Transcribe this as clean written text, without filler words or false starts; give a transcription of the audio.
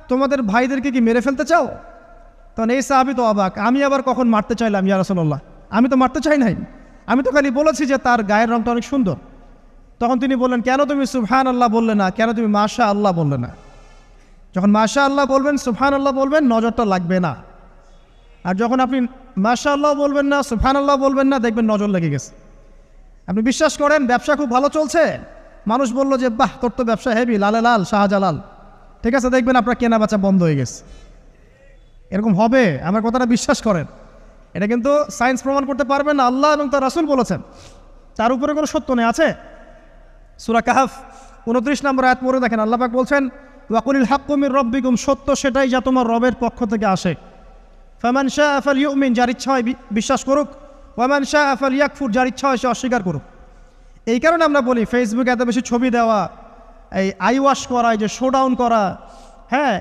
তোমাদের ভাইদেরকে কি মেরে ফেলতে চাও? তখন এই সাহাবী তো অবাক, আমি আবার কখন মারতে চাইলাম ইয়া রাসূলুল্লাহ? আমি তো মারতে চাই নাই, আমি তো খালি বলেছি যে তার গায়ের রংটা অনেক সুন্দর। তখন তিনি বললেন, কেন তুমি সুবহানাল্লাহ বললে না, কেন তুমি মাশাআল্লাহ বললে না? যখন মাশাআল্লাহ বলবেন, সুবহানাল্লাহ বলবেন, নজরটা লাগবে না। আর যখন আপনি মাশাআল্লাহ বলবেন না, সুবহানাল্লাহ বলবেন না, দেখবেন নজর লেগে গেছে। আপনি বিশ্বাস করেন ব্যবসা খুব ভালো চলছে, মানুষ বলল যে বাহ তোর তো ব্যবসা হেভি, লালে লাল শাহজালাল, ঠিক আছে, দেখবেন আপনার কেনা বেচা বন্ধ হয়ে গেছে। এরকম হবে, আমার কথাটা বিশ্বাস করেন। এটা কিন্তু সায়েন্স প্রমাণ করতে পারবেন না, আল্লাহ এবং তার রাসূল বলেছেন, তার উপরে কোনো সত্য নেই। আছে সূরা কাহফ 29 নম্বর আয়াত পড়ে দেখেন, আল্লাহ পাক বলছেন, ওয়াকুলিল হাক্কু মির রাব্বিকুম, সত্য সেটাই যা তোমার রবের পক্ষ থেকে আসে। ফামান শাআ ফালইউমিন, যার ইচ্ছা হয় বিশ্বাস করুক, ওয়ামান শাআ ফালইয়াকফুর, যার ইচ্ছা হয় সে অস্বীকার করুক। এই কারণে আমরা বলি ফেসবুকে এত বেশি ছবি দেওয়া, এই আই ওয়াশ করা, এই যে শোডাউন করা, হ্যাঁ,